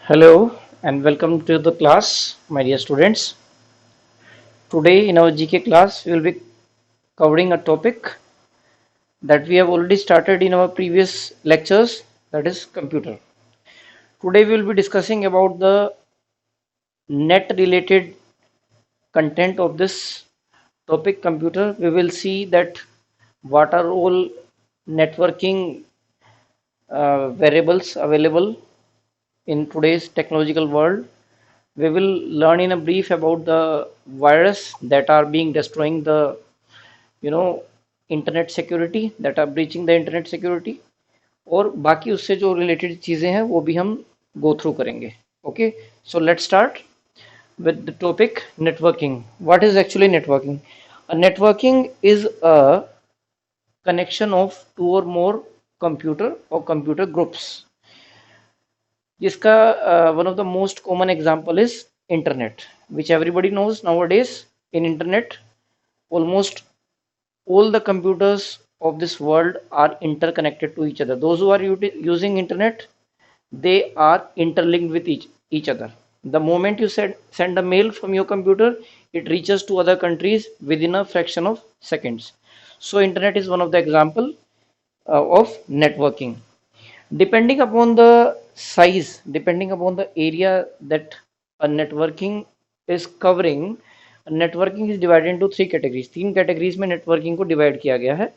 Hello and welcome to the class, my dear students. Today in our GK class, we will be covering a topic that we have already started in our previous lectures, that is computer. Today we will be discussing about the net related content of this topic computer. We will see that what are all networking variables available in today's technological world. We will learn in a brief about the virus that are being destroying the you know internet security, that are breaching the internet security, और बाकी उससे जो related चीज़ें हैं वो भी हम go through करेंगे. Okay, so let's start with the topic networking. What is actually networking? A networking is a connection of two or more computer or computer groups, जिसका one of the most common example is internet, which everybody knows nowadays. In internet, almost all the computers of this world are interconnected to each other. Those who are using internet, they are interlinked with each other. The moment you send a mail from your computer, it reaches to other countries within a fraction of seconds. So internet is one of the example of networking. Depending upon the size, depending upon the area that a networking is covering, networking is divided into three categories. तीन categories में networking को divide किया गया है.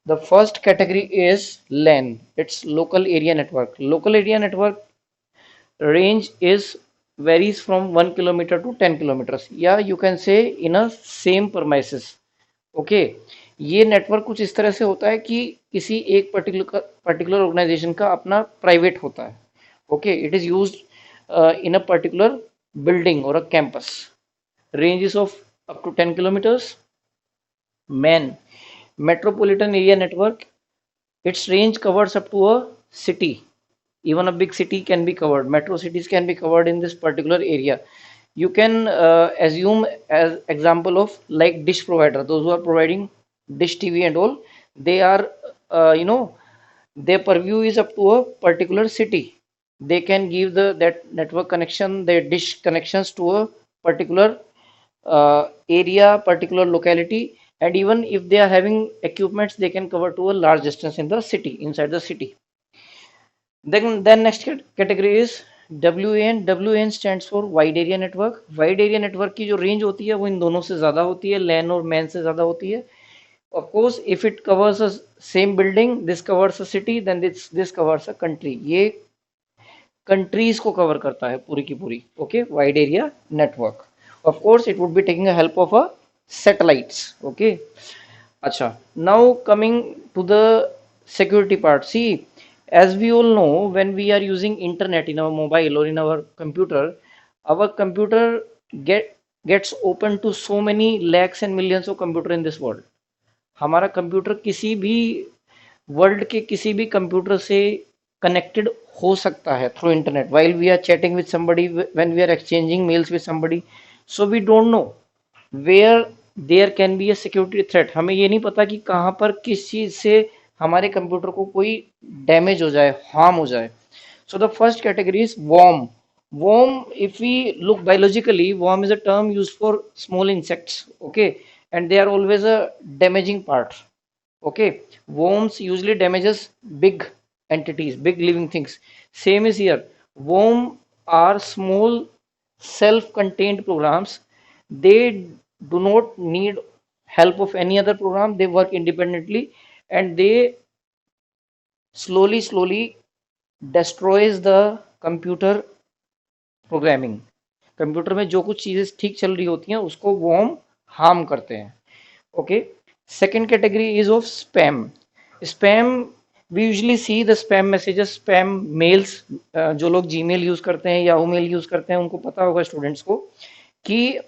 The first category is LAN. It's local area network. Local area network range is varies from 1 kilometer to 10 kilometers. Yeah, you can say in a same premises. Okay, ये network कुछ इस तरह से होता है कि किसी एक पर्टिकुलर ऑर्गेनाइजेशन का अपना प्राइवेट होता है. Okay, it is used in a particular building और a campus. Ranges of up to 10 kilometres. MAN metropolitan area network, its range covers up to a city. Even a big city can be covered, metro cities can be covered in this particular area. You can assume as example of like dish provider, those who are providing dish TV and all, they are their purview is up to a particular city. They can give the that network connection, their dish connections to a particular area, particular locality, and even if they are having equipments, they can cover to a large distance in the city, inside the city. Then next category is WAN. WAN stands for wide area network. Wide area network की जो range होती है वो इन दोनों से ज़्यादा होती है, LAN और MAN से ज़्यादा होती है. Of course, if it covers a same building, this covers a city, then this covers a country. ये countries को cover करता है पूरी की पूरी. Okay, wide area network. Of course, it would be taking a help of a satellites. Okay. अच्छा, now coming to the security part. See, as we all know, when we are using internet in our mobile or in our computer gets open to so many lakhs and millions of computer in this world. हमारा computer किसी भी world के किसी भी computer से connected हो सकता है through internet. While we are chatting with somebody, when we are exchanging mails with somebody, so we don't know where there can be a security threat. हमें ये नहीं पता कि कहाँ पर किस चीज़ से हमारे कंप्यूटर को कोई डैमेज हो जाए, हार्म हो जाए. So the first category is worm. Worm, if we look biologically, worm is a term used for small insects. Okay, and they are always a damaging part. Okay, worms usually damages big entities, big living things. Same is here. Worm are small self-contained programs. They do not need help of any other program. They work independently, and they slowly destroys the computer programming. Computer में जो कुछ चीज़ें ठीक चल रही होती हैं उसको वॉर्म हार्म करते हैं. Okay, second category is of spam. Spam, we usually see the spam messages, spam mails. जो लोग जीमेल यूज करते हैं, याहू मेल यूज करते हैं, उनको पता होगा स्टूडेंट्स को कि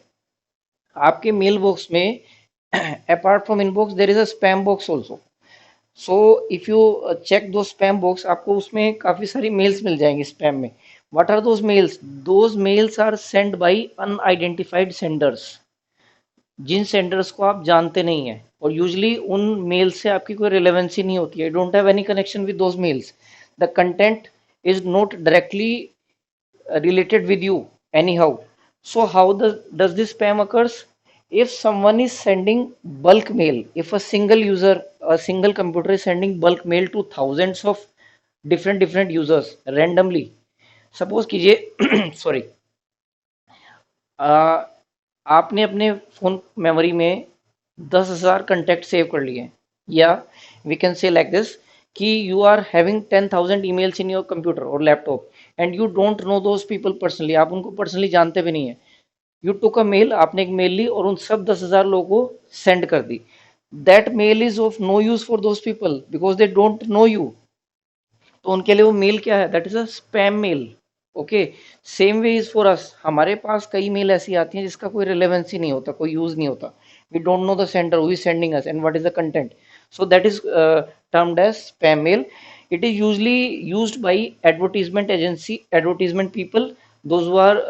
आपके मेल बॉक्स में apart from inbox there is a spam box also. So if you check the spam box, आपको उसमें काफ़ी सारी मेल्स मिल जाएंगी स्पैम में. What are those mails? Those mails are send by unidentified senders, जिन senders को आप जानते नहीं हैं, और यूजली उन मेल से आपकी कोई रिलेवेंसी नहीं होती है. Don't have any connection with those mails. The content is not directly related with you anyhow. So how does this spam occurs? If someone is sending bulk mail, if a single user, a single computer is sending bulk mail to thousands of different users randomly, suppose कीजिए sorry, आपने अपने phone memory में 10,000 contact save कर लिए, या we can say like this कि you are having 10,000 emails in your computer और laptop and you don't know those people personally, आप उनको पर्सनली जानते भी नहीं है। यू टुक अ मेल, आपने एक मेल ली और उन सब 10,000 लोगों को सेंड कर दी। That mail is of no use for those people because they don't know you. तो उनके लिए वो मेल क्या है? That is a spam mail. Okay, same way is for us, हमारे पास कई मेल ऐसी आती हैं जिसका कोई रिलेवेंसी नहीं होता, कोई यूज नहीं होता। We don't know the sender who is sending us and what is the content, so that is termed as spam mail. It is usually used by advertisement agency, advertisement people, those who are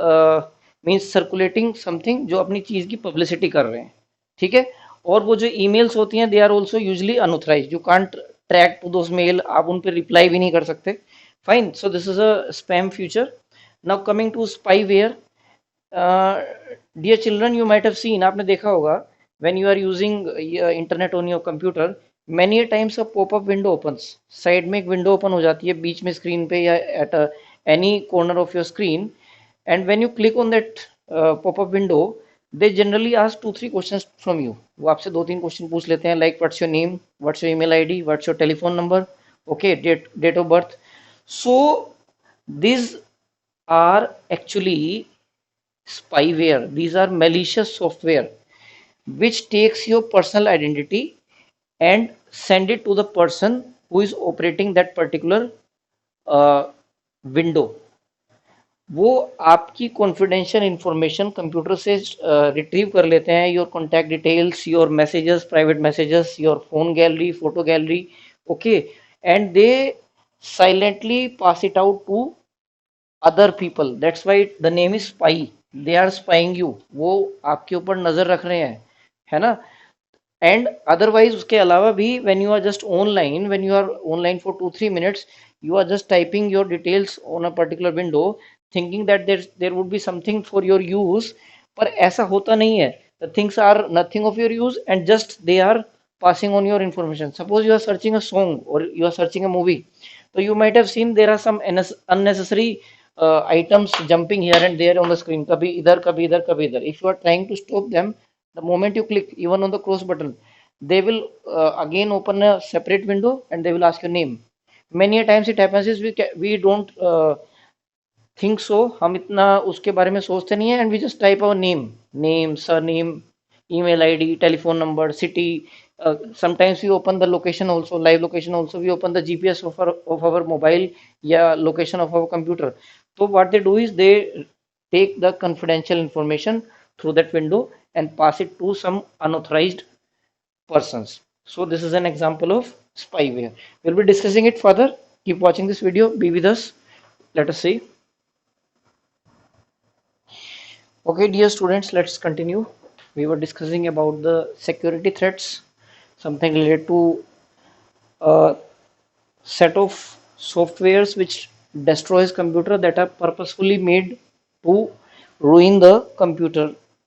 means circulating something, जो अपनी चीज की publicity कर रहे हैं। ठीक है, और वो जो ईमेल्स होती हैं they are also usually unauthorised, you can't track to those mail, आप उन पे रिप्लाई भी नहीं कर सकते। Fine, so this is a spam feature. Now coming to spyware, dear children, you might have seen, आपने देखा होगा when you are using internet on your computer, many a times a pop-up window opens, side में एक window open हो जाती है बीच में screen पे या at any corner of your screen, and when you click on that pop-up window, they generally ask 2-3 questions from you, वो आपसे 2-3 क्वेश्चन पूछ लेते हैं, like what's your name, what's your email id, what's your telephone number, okay, date of birth. So these are actually spyware, these are malicious software which takes your personal identity and send it to the person who is operating that particular uh, window. वो आपकी confidential information computer से retrieve कर लेते हैं, your contact details, your messages, private messages, your phone gallery, photo gallery, okay, and they silently pass it out to other people, that's why the name is spy, they are spying you, वो आपके ऊपर नजर रख रहे हैं, है ना। And otherwise उसके अलावा भी when you are just online, when you are online for 2-3 minutes, you are just typing your details on a particular window thinking that there would be something for your use, पर ऐसा होता नहीं है। The things are nothing of your use and just they are passing on your information. Suppose you are searching a song or you are searching a movie, so you might have seen there are some unnecessary items jumping here and there on the screen, kabhi idhar kabhi idhar kabhi idhar. If you are trying to stop them, the moment you click even on the cross button, they will again open a separate window and they will ask your name. Many a times it happens is we don't think so, हम इतना उसके बारे में सोचते नहीं है, and we just type our name, surname, email id, telephone number, city, sometimes we open the location also, live location also, we open the gps of our mobile या location of our computer. So what they do is they take the confidential information through that window and pass it to some unauthorized persons. So this is an example of spyware. We'll be discussing it further. Keep watching this video, be with us. Let us see. Okay, dear students, let's continue. We were discussing about the security threats, something related to a set of softwares which destroys computer, that are purposefully made to ruin the computer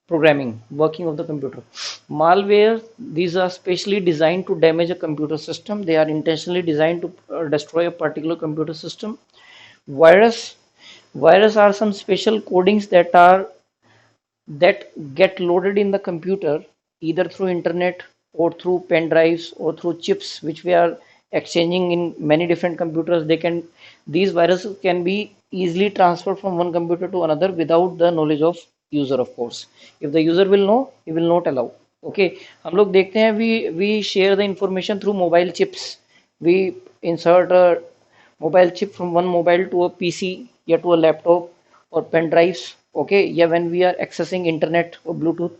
programming, working of the computer. Malware, these are specially designed to damage a computer system. They are intentionally designed to destroy a particular computer system. Virus are some special codings that get loaded in the computer either through internet or through pen drives or through chips which we are exchanging in many different computers. These viruses can be easily transferred from one computer to another without the knowledge of user, of course. If the user will know, he will not allow. Okay, हम लोग देखते हैं, we share the information through mobile chips. We insert a mobile chip from one mobile to a PC या to a laptop or pen drives, okay, yeah, when we are accessing internet or bluetooth.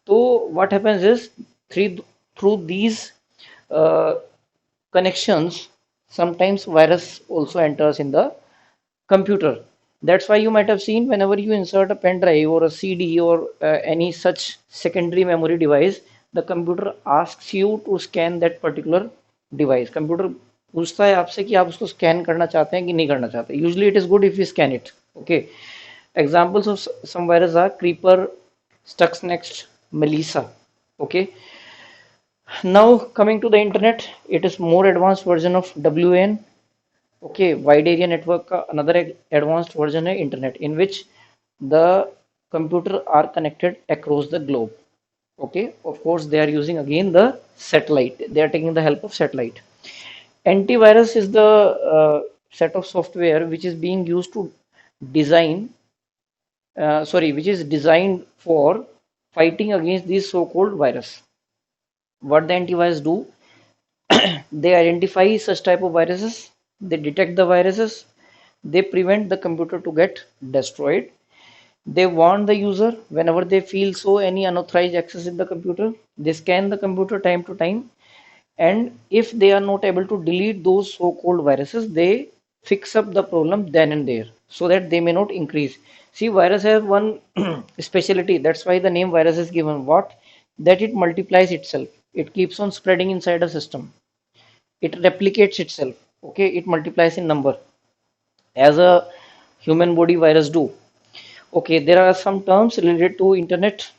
So what happens is through these uh, connections, sometimes virus also enters in the computer. That's why you might have seen whenever you insert a pen drive or a CD or any such secondary memory device, the computer asks you to scan that particular device. Computer पूछता है आपसे कि आप उसको scan करना चाहते हैं कि नहीं करना चाहते. Usually it is good if you scan it. Okay. Examples of some viruses are Creeper, Stuxnet, Melissa. Okay. Now coming to the internet, it is more advanced version of WAN. Okay, wide area network का another advanced version है internet in which the computer are connected across the globe. Okay, of course they are using again the satellite. They are taking the help of satellite. Antivirus is the set of software which is being used to design, which is designed for fighting against these so-called virus. What the antivirus do? They identify such type of viruses, they detect the viruses, they prevent the computer to get destroyed. They warn the user whenever they feel so any unauthorized access in the computer. They scan the computer time to time, and if they are not able to delete those so-called viruses, they fix up the problem then and there so that they may not increase. See, virus has one specialty. That's why the name virus is given. What? That it multiplies itself. It keeps on spreading inside a system. It replicates itself. Okay, it multiplies in number as a human body virus do. Okay, there are some terms related to internet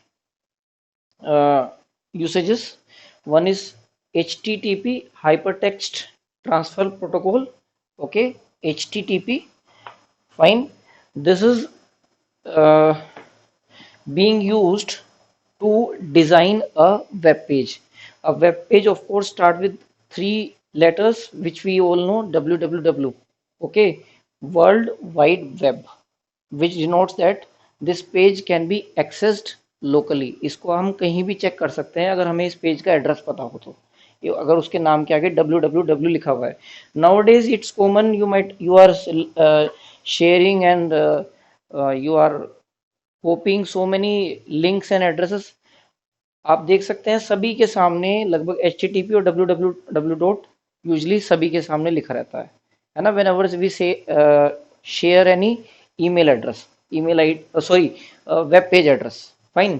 uh, usages. One is HTTP, Hypertext Transfer Protocol. Okay, HTTP. Fine. This is uh, being used to design a web page. A web page, of course, start with three letters, which we all know, www. Okay, World Wide Web, which denotes that this page can be accessed locally. इसको हम कहीं भी check कर सकते हैं अगर हमें इस पेज का एड्रेस पता हो तो, अगर उसके नाम के आगे www लिखा हुआ है. Nowadays it's common, you are sharing and you are copying so many links and addresses. आप देख सकते हैं सभी के सामने लगभग HTTP और www डॉट यूजली सभी के सामने लिखा रहता है ना. वेन एवर वी से share any email address, email ID, web page address. Fine.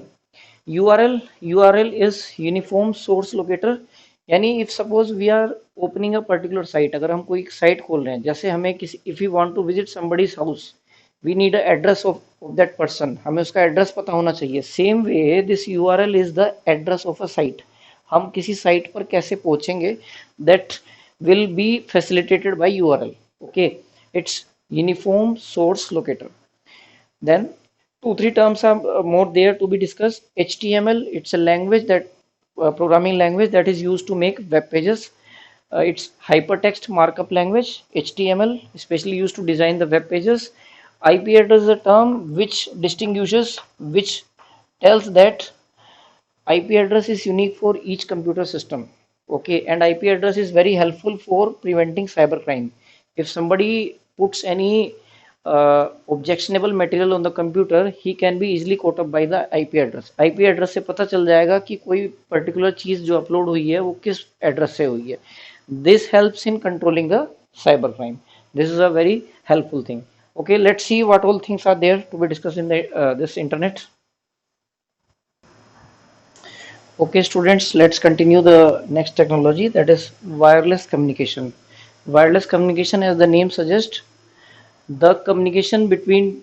URL is uniform source locator. यानी if suppose we are opening a particular site, अगर हम कोई साइट खोल रहे हैं, जैसे हमें किसी if we want to visit somebody's house, we need a address of that person. हमें उसका एड्रेस पता होना चाहिए. Same way this URL is the address of a site. हम किसी साइट पर कैसे पहुंचेंगे, that will be facilitated by URL. Okay, it's uniform source locator. Then two, three terms are more there to be discussed. HTML, it's a language that programming language that is used to make web pages. It's hypertext markup language. HTML, especially used to design the web pages. IP address is a term which distinguishes, which tells that IP address is unique for each computer system. Okay, and IP address is very helpful for preventing cybercrime. If somebody puts any objectionable material on the computer, he can be easily caught up by the IP address. IP address से पता चल जाएगा कि कोई particular चीज जो upload हुई है वो किस address से हुई है. This helps in controlling the cybercrime. This is a very helpful thing. Okay, let's see what all things are there to be discussed in the this internet. Okay, students, let's continue the next technology, that is wireless communication. Wireless communication, as the name suggests, the communication between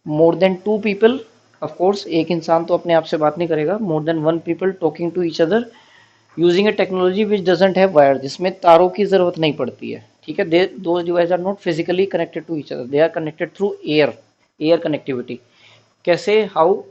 more than two people. Of course, एक इंसान तो अपने आप से बात नहीं करेगा. More than one people talking to each other using a technology which doesn't have wire, जिसमें तारों की जरूरत नहीं पड़ती है. ठीक है, those devices are not physically connected to each other. They are connected through air connectivity. कैसे? How?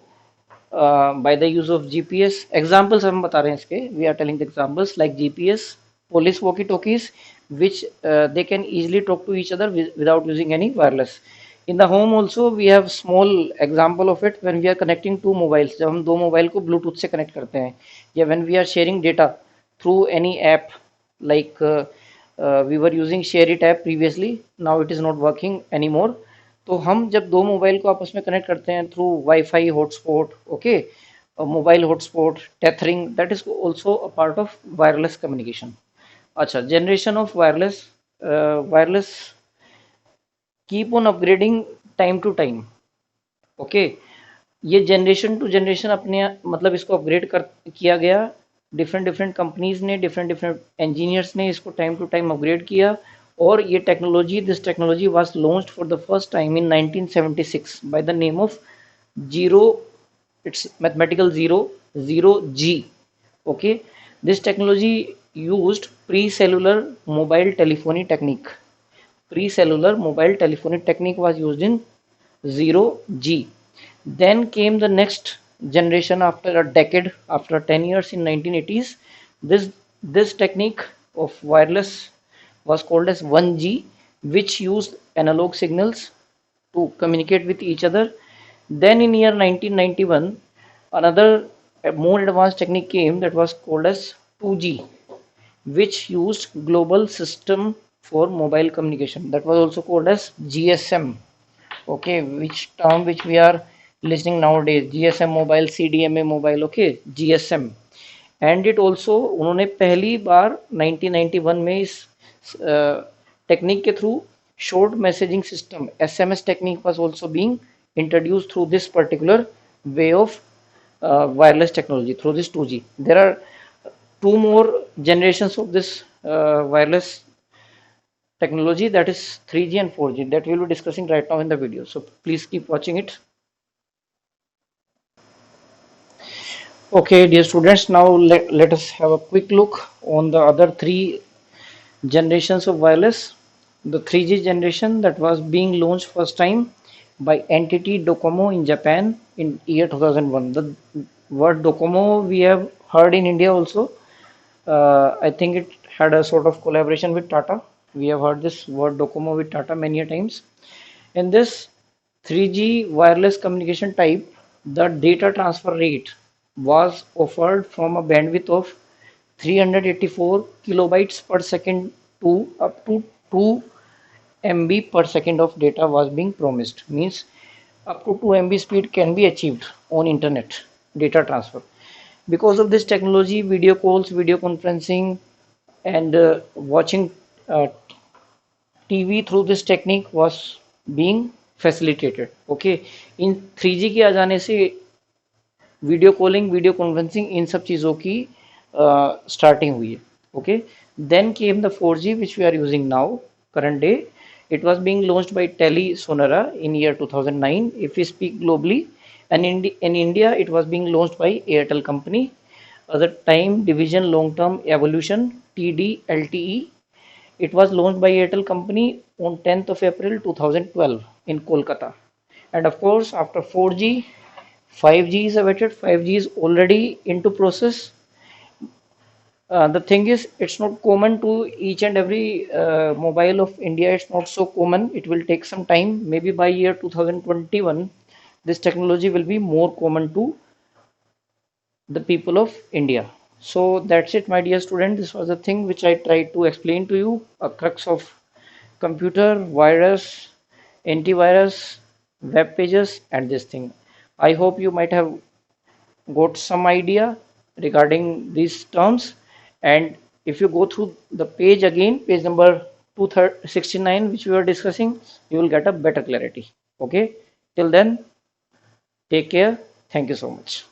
By the use of GPS. Examples हम बता रहे हैं इसके. We are telling the examples like GPS, police walkie-talkies, which they can easily talk to each other without using any wireless. In the home also we have small example of it when we are connecting two mobiles. जब हम दो mobile को Bluetooth से connect करते हैं, या when we are sharing data through any app like we were using ShareIt app previously, now it is not working anymore. तो हम जब दो मोबाइल को आपस में कनेक्ट करते हैं through WiFi hotspot, okay, mobile hotspot, tethering, that is also a part of wireless communication. अच्छा, generation of wireless keep on upgrading time to time. Okay, ये जनरेशन टू जनरेशन अपने मतलब इसको अपग्रेड कर किया गया. डिफरेंट डिफरेंट कंपनीज ने, different different engineers ने इसको टाइम टू टाइम अपग्रेड किया और ये technology this technology was launched for the first time in 1976 by the name of zero, it's mathematical zero G. Okay, this technology used pre-cellular mobile telephony technique. Pre-cellular mobile telephony technique was used in zero G. Then came the next generation after a decade, after 10 years in 1980s. This technique of wireless was called as 1G, which used analog signals to communicate with each other. Then in year 1991, another more advanced technique came that was called as 2G, which used global system for mobile communication. That was also called as GSM. Okay, which term which we are listening nowadays, GSM mobile, CDMA mobile, okay, GSM. And it also उन्होंने पहली बार 1991 में इस technique के through short messaging system SMS technique was also being introduced through this particular way of wireless technology, through this 2G. There are two more generations of this wireless technology, that is 3G and 4G, that we will be discussing right now in the video. So please keep watching it. Okay, dear students, now let us have a quick look on the other three generations of wireless. The 3G generation that was being launched first time by NTT Docomo in Japan in year 2001. The word Docomo we have heard in India also. I think it had a sort of collaboration with Tata. We have heard this word Docomo with Tata many a times. In this 3G wireless communication type, the data transfer rate was offered from a bandwidth of 384 kilobytes per second to up to 2 MB per second of data was being promised. Means up to 2 MB speed can be achieved on internet data transfer. Because of this technology, video calls, video conferencing, and watching TV through this technique was being facilitated. Okay, इन 3G के आ जाने से video calling, video conferencing, इन सब चीज़ों की starting हुई है. Okay, then came the 4G which we are using now current day. It was being launched by TeliSonera in year 2009 if we speak globally, and in India it was being launched by Airtel company. At the time division long term evolution, TD-LTE. It was launched by Airtel company on 10th of April 2012 in Kolkata. And of course, after 4G, 5G is awaited. 5G is already into process. The thing is, it's not common to each and every mobile of India. It's not so common. It will take some time. Maybe by year 2021, this technology will be more common to the people of India. So that's it, my dear student. This was the thing which I tried to explain to you, a crux of computer, virus, antivirus, web pages, and this thing. I hope you might have got some idea regarding these terms, and if you go through the page again, page number 269 which we were discussing, you will get a better clarity. Okay, till then, take care. Thank you so much.